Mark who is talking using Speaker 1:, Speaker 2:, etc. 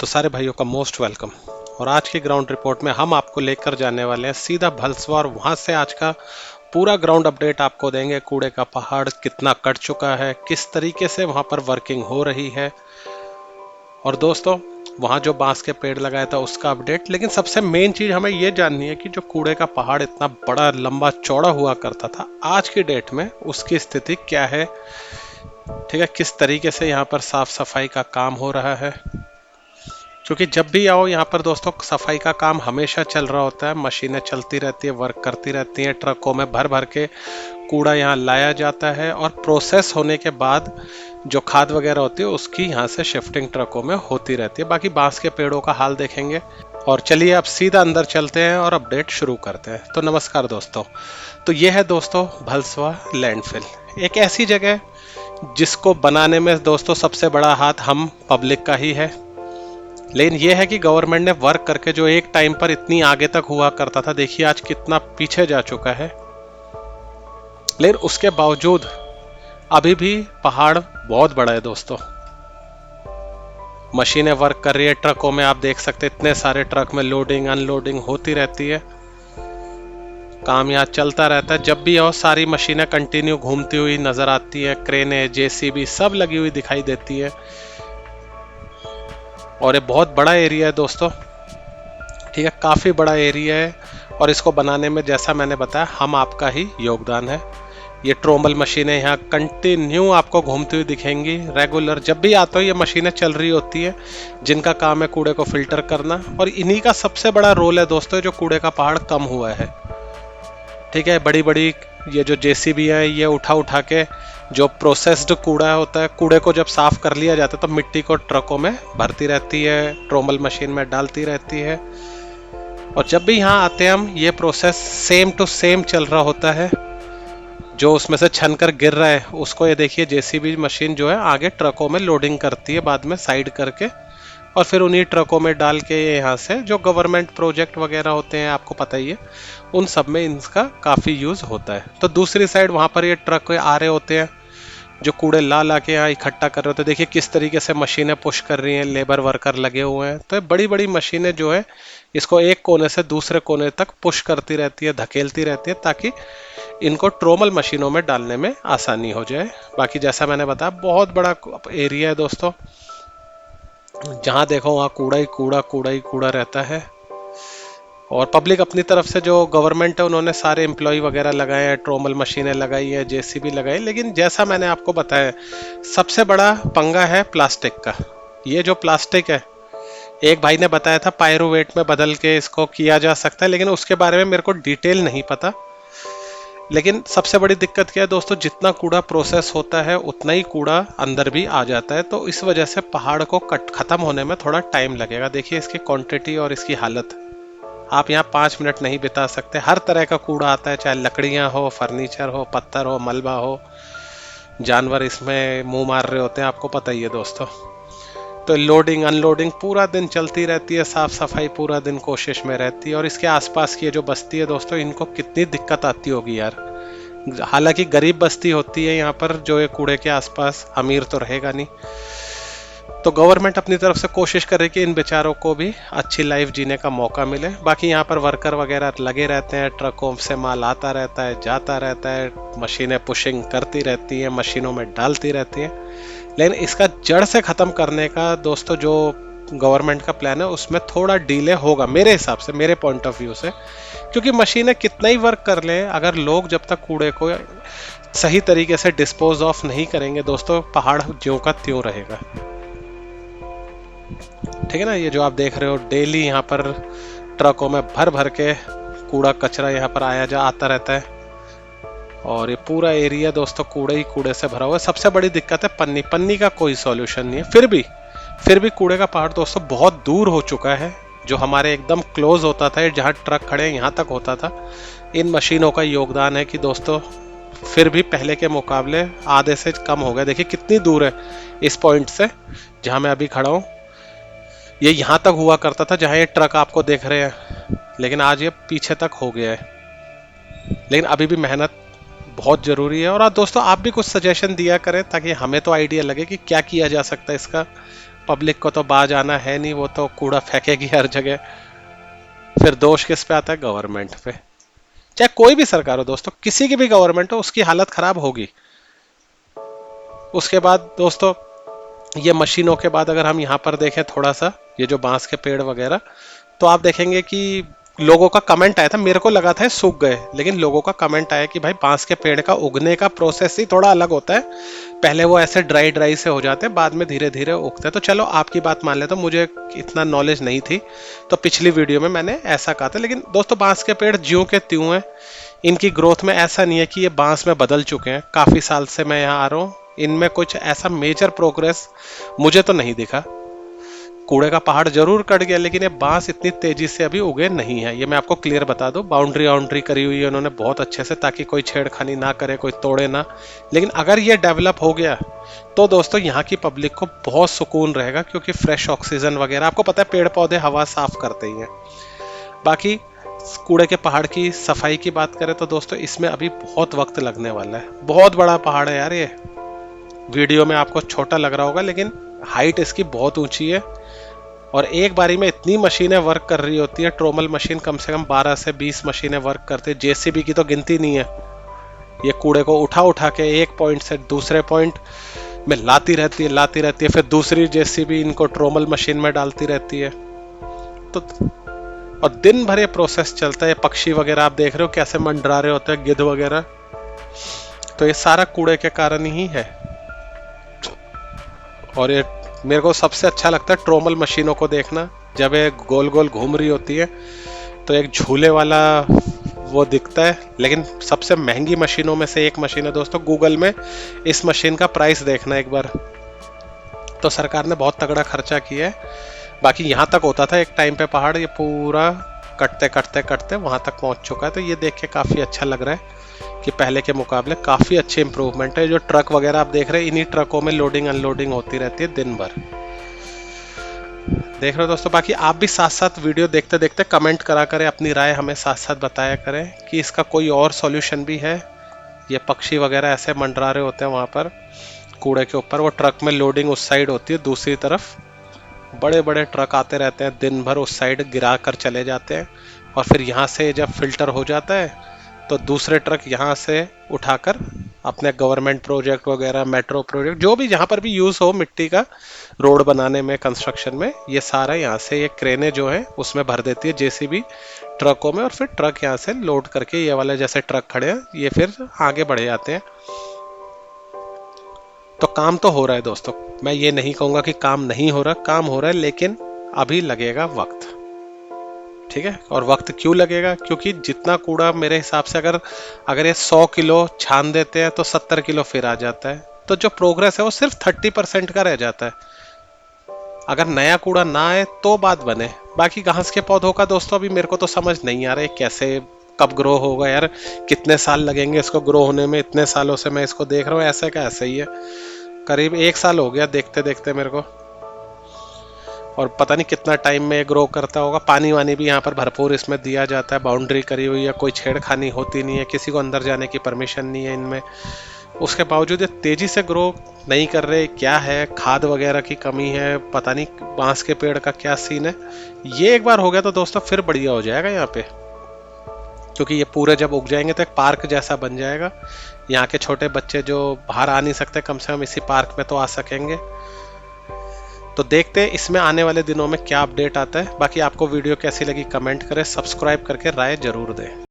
Speaker 1: तो सारे भाइयों का मोस्ट वेलकम। और आज की ग्राउंड रिपोर्ट में हम आपको लेकर जाने वाले हैं सीधा भलसवा, और वहां से आज का पूरा ग्राउंड अपडेट आपको देंगे। कूड़े का पहाड़ कितना कट चुका है, किस तरीके से वहां पर वर्किंग हो रही है, और दोस्तों वहां जो बांस के पेड़ लगाया था उसका अपडेट। लेकिन सबसे मेन चीज हमें ये जाननी है कि जो कूड़े का पहाड़ इतना बड़ा लंबा चौड़ा हुआ करता था, आज की डेट में उसकी स्थिति क्या है। ठीक है, किस तरीके से यहाँ पर साफ सफाई का काम हो रहा है, क्योंकि जब भी आओ यहाँ पर दोस्तों सफाई का काम हमेशा चल रहा होता है। मशीनें चलती रहती है, वर्क करती रहती हैं, ट्रकों में भर भर के कूड़ा यहाँ लाया जाता है, और प्रोसेस होने के बाद जो खाद वगैरह होती है उसकी यहाँ से शिफ्टिंग ट्रकों में होती रहती है। बाकी बांस के पेड़ों का हाल देखेंगे, और चलिए अब सीधा अंदर चलते हैं और अपडेट शुरू करते हैं। तो नमस्कार दोस्तों, तो ये है दोस्तों भलसवा लैंडफिल, एक ऐसी जगह जिसको बनाने में दोस्तों सबसे बड़ा हाथ हम पब्लिक का ही है। लेकिन यह है कि गवर्नमेंट ने वर्क करके जो एक टाइम पर इतनी आगे तक हुआ करता था, देखिए आज कितना पीछे जा चुका है। लेकिन उसके बावजूद अभी भी पहाड़ बहुत बड़ा है दोस्तों। मशीनें वर्क कर रही है, ट्रकों में आप देख सकते हैं इतने सारे ट्रक में लोडिंग अनलोडिंग होती रहती है, काम यहाँ चलता रहता है। जब भी आओ सारी मशीनें कंटिन्यू घूमती हुई नजर आती है, क्रेनें जेसीबी सब लगी हुई दिखाई देती है, और ये बहुत बड़ा एरिया है दोस्तों। ठीक है, काफ़ी बड़ा एरिया है, और इसको बनाने में जैसा मैंने बताया हम आपका ही योगदान है। ये ट्रोमल मशीनें यहाँ कंटिन्यू आपको घूमती हुई दिखेंगी रेगुलर। जब भी आते हो ये मशीनें चल रही होती है, जिनका काम है कूड़े को फिल्टर करना, और इन्हीं का सबसे बड़ा रोल है दोस्तों जो कूड़े का पहाड़ कम हुआ है। ठीक है, बड़ी बड़ी ये जो जेसीबी है ये उठा उठा के जो प्रोसेस्ड कूड़ा होता है, कूड़े को जब साफ कर लिया जाता है तो मिट्टी को ट्रकों में भरती रहती है, ट्रोमल मशीन में डालती रहती है, और जब भी यहाँ आते हैं हम ये प्रोसेस सेम टू सेम चल रहा होता है। जो उसमें से छन कर गिर रहा है उसको ये देखिए जेसीबी मशीन जो है आगे ट्रकों में लोडिंग करती है, बाद में साइड करके, और फिर उन्हीं ट्रकों में डाल के यहाँ से जो गवर्नमेंट प्रोजेक्ट वगैरह होते हैं आपको पता ही है, उन सब में इनका काफ़ी यूज़ होता है। तो दूसरी साइड वहाँ पर ये ट्रक आ रहे होते हैं जो कूड़े ला ला के यहाँ इकट्ठा कर रहे होते हैं। देखिए किस तरीके से मशीनें पुश कर रही हैं, लेबर वर्कर लगे हुए हैं। तो बड़ी बड़ी मशीनें जो है इसको एक कोने से दूसरे कोने तक पुश करती रहती है, धकेलती रहती है, ताकि इनको ट्रोमल मशीनों में डालने में आसानी हो जाए। बाकी जैसा मैंने बताया बहुत बड़ा एरिया है दोस्तों, जहाँ देखो वहाँ कूड़ा ही कूड़ा, कूड़ा ही कूड़ा रहता है। और पब्लिक अपनी तरफ से जो गवर्नमेंट है उन्होंने सारे एम्प्लॉय वगैरह लगाए हैं, ट्रोमल मशीनें लगाई है, जेसीबी लगाई। लेकिन जैसा मैंने आपको बताया सबसे बड़ा पंगा है प्लास्टिक का। ये जो प्लास्टिक है एक भाई ने बताया था पायरोवेट में बदल के इसको किया जा सकता है, लेकिन उसके बारे में मेरे को डिटेल नहीं पता। लेकिन सबसे बड़ी दिक्कत क्या है दोस्तों, जितना कूड़ा प्रोसेस होता है उतना ही कूड़ा अंदर भी आ जाता है, तो इस वजह से पहाड़ को खत्म होने में थोड़ा टाइम लगेगा। देखिए इसकी क्वांटिटी और इसकी हालत, आप यहाँ 5 मिनट नहीं बिता सकते। हर तरह का कूड़ा आता है, चाहे लकड़ियाँ हो, फर्नीचर हो, पत्थर हो, मलबा हो, जानवर इसमें मुंह मार रहे होते हैं, आपको पता ही है दोस्तों। तो लोडिंग अनलोडिंग पूरा दिन चलती रहती है, साफ सफाई पूरा दिन कोशिश में रहती है। और इसके आसपास की जो बस्ती है दोस्तों, इनको कितनी दिक्कत आती होगी यार। हालांकि गरीब बस्ती होती है यहाँ पर जो ये कूड़े के आसपास, अमीर तो रहेगा नहीं। तो गवर्नमेंट अपनी तरफ से कोशिश करे कि इन बेचारों को भी अच्छी लाइफ जीने का मौका मिले। बाकी यहाँ पर वर्कर वगैरह लगे रहते हैं, ट्रकों से माल आता रहता है, जाता रहता है, मशीनें पुशिंग करती रहती हैं, मशीनों में डालती रहती हैं। लेकिन इसका जड़ से ख़त्म करने का दोस्तों जो गवर्नमेंट का प्लान है उसमें थोड़ा डिले होगा मेरे हिसाब से, मेरे पॉइंट ऑफ व्यू से। क्योंकि मशीनें कितना ही वर्क कर लें, अगर लोग जब तक कूड़े को सही तरीके से डिस्पोज ऑफ नहीं करेंगे दोस्तों, पहाड़ ज्यों का त्यों रहेगा। ठीक है ना, ये जो आप देख रहे हो डेली यहाँ पर ट्रकों में भर भर के कूड़ा कचरा यहाँ पर आता रहता है, और ये पूरा एरिया दोस्तों कूड़े ही कूड़े से भरा हुआ है। सबसे बड़ी दिक्कत है पन्नी, पन्नी का कोई सॉल्यूशन नहीं है। फिर भी कूड़े का पहाड़ दोस्तों बहुत दूर हो चुका है। जो हमारे एकदम क्लोज होता था, जहाँ ट्रक खड़े हैं यहाँ तक होता था। इन मशीनों का योगदान है कि दोस्तों फिर भी पहले के मुकाबले आधे से कम हो गया। देखिए कितनी दूर है इस पॉइंट से जहाँ मैं अभी खड़ा हूँ, ये यहाँ तक हुआ करता था जहाँ ये ट्रक आपको देख रहे हैं, लेकिन आज ये पीछे तक हो गया है। लेकिन अभी भी मेहनत बहुत ज़रूरी है। और दोस्तों आप भी कुछ सजेशन दिया करें ताकि हमें तो आइडिया लगे कि क्या किया जा सकता है इसका पब्लिक को तो बाज आना है नहीं, वो तो कूड़ा फेंकेगी हर जगह। फिर दोष किस पे आता है? गवर्नमेंट पे। चाहे कोई भी सरकार हो दोस्तों, किसी की भी गवर्नमेंट हो, उसकी हालत खराब होगी। उसके बाद दोस्तों, ये मशीनों के बाद अगर हम यहाँ पर देखें थोड़ा सा, ये जो बांस के पेड़ वगैरह, तो आप देखेंगे कि लोगों का कमेंट आया था, मेरे को लगा था ये सूख गए, लेकिन लोगों का कमेंट आया कि भाई बांस के पेड़ का उगने का प्रोसेस ही थोड़ा अलग होता है। पहले वो ऐसे ड्राई ड्राई से हो जाते हैं, बाद में धीरे धीरे उगते हैं। तो चलो आपकी बात मान ले, तो मुझे इतना नॉलेज नहीं थी, तो पिछली वीडियो में मैंने ऐसा कहा था। लेकिन दोस्तों बांस के पेड़ ज्यों के त्यों हैं, इनकी ग्रोथ में ऐसा नहीं है कि ये बांस में बदल चुके हैं। काफी साल से मैं यहाँ आ रहा हूँ, इनमें कुछ ऐसा मेजर प्रोग्रेस मुझे तो नहीं दिखा। कूड़े का पहाड़ जरूर कट गया, लेकिन ये बांस इतनी तेजी से अभी उगे नहीं है, ये मैं आपको क्लियर बता दूं। बाउंड्री वाउंड्री करी हुई है उन्होंने बहुत अच्छे से, ताकि कोई छेड़खानी ना करे, कोई तोड़े ना। लेकिन अगर ये डेवलप हो गया तो दोस्तों यहाँ की पब्लिक को बहुत सुकून रहेगा, क्योंकि फ्रेश ऑक्सीजन वगैरह, आपको पता है पेड़ पौधे हवा साफ करते ही हैं। बाकी कूड़े के पहाड़ की सफाई की बात करें तो दोस्तों इसमें अभी बहुत वक्त लगने वाला है। बहुत बड़ा पहाड़ है यार ये, वीडियो में आपको छोटा लग रहा होगा, लेकिन हाइट इसकी बहुत ऊंची है। और एक बारी में इतनी मशीनें वर्क कर रही होती है, ट्रोमल मशीन कम से कम 12 से 20 मशीनें वर्क करती है। जेसीबी की तो गिनती नहीं है। ये कूड़े को उठा उठा के एक पॉइंट से दूसरे पॉइंट में लाती रहती है, फिर दूसरी जेसीबी इनको ट्रोमल मशीन में डालती रहती है। तो और दिन भर ये प्रोसेस चलता है। पक्षी वगैरह आप देख रहे हो कैसे मंडरा रहे होते हैं, गिद्ध वगैरह, तो ये सारा कूड़े के कारण ही है। और ये मेरे को सबसे अच्छा लगता है ट्रोमल मशीनों को देखना, जब ये गोल गोल घूम रही होती है तो एक झूले वाला वो दिखता है। लेकिन सबसे महंगी मशीनों में से एक मशीन है दोस्तों, गूगल में इस मशीन का प्राइस देखना एक बार। तो सरकार ने बहुत तगड़ा खर्चा किया है। बाकी यहाँ तक होता था एक टाइम पे पहाड़, ये पूरा कटते कटते कटते वहां तक पहुंच चुका है। तो ये देख के काफी अच्छा लग रहा है कि पहले के मुकाबले काफी अच्छे इंप्रूवमेंट है। जो ट्रक वगैरह आप देख रहे हैं, इन्हीं ट्रकों में लोडिंग अनलोडिंग होती रहती है दिन भर, देख रहे हो दोस्तों। बाकी आप भी साथ साथ वीडियो देखते देखते कमेंट करा करें, अपनी राय हमें साथ साथ बताया करें कि इसका कोई और सॉल्यूशन भी है। ये पक्षी वगैरह ऐसे मंडरा रहे होते हैं वहां पर कूड़े के ऊपर, वो ट्रक में लोडिंग उस साइड होती है, दूसरी तरफ बड़े बड़े ट्रक आते रहते हैं दिन भर, उस साइड गिरा कर चले जाते हैं। और फिर यहाँ से जब फिल्टर हो जाता है तो दूसरे ट्रक यहाँ से उठाकर अपने गवर्नमेंट प्रोजेक्ट वगैरह, मेट्रो प्रोजेक्ट, जो भी जहाँ पर भी यूज़ हो मिट्टी का, रोड बनाने में, कंस्ट्रक्शन में, ये सारा यहाँ से ये क्रेनें जो है उसमें भर देती है जेसीबी ट्रकों में। और फिर ट्रक यहाँ से लोड करके, ये वाले जैसे ट्रक खड़े हैं, ये फिर आगे बढ़े जाते हैं। तो काम तो हो रहा है दोस्तों, मैं ये नहीं कहूँगा कि काम नहीं हो रहा, काम हो रहा है, लेकिन अभी लगेगा वक्त, ठीक है। और वक्त क्यों लगेगा? क्योंकि जितना कूड़ा मेरे हिसाब से अगर ये 100 किलो छान देते हैं तो 70 किलो फिर आ जाता है। तो जो प्रोग्रेस है वो सिर्फ 30% का रह जाता है। अगर नया कूड़ा ना आए तो बात बने। बाकी घास के पौधों का दोस्तों अभी मेरे को तो समझ नहीं आ रहा है कैसे, कब ग्रो होगा यार, कितने साल लगेंगे इसको ग्रो होने में। इतने सालों से मैं इसको देख रहा हूँ, ऐसा का ऐसा ही है। करीब 1 साल हो गया देखते देखते मेरे को, और पता नहीं कितना टाइम में ग्रो करता होगा। पानी वानी भी यहाँ पर भरपूर इसमें दिया जाता है, बाउंड्री करी हुई है, कोई छेड़खानी होती नहीं है, किसी को अंदर जाने की परमिशन नहीं है इनमें। उसके बावजूद ये तेजी से ग्रो नहीं कर रहे, क्या है, खाद वगैरह की कमी है, पता नहीं बांस के पेड़ का क्या सीन है। ये एक बार हो गया तो दोस्तों फिर बढ़िया हो जाएगा यहाँ पे, क्योंकि ये पूरे जब उग जाएंगे तो एक पार्क जैसा बन जाएगा। यहाँ के छोटे बच्चे जो बाहर आ नहीं सकते, कम से कम इसी पार्क में तो आ सकेंगे। तो देखते हैं इसमें आने वाले दिनों में क्या अपडेट आता है। बाकी आपको वीडियो कैसी लगी कमेंट करें, सब्सक्राइब करके राय जरूर दें।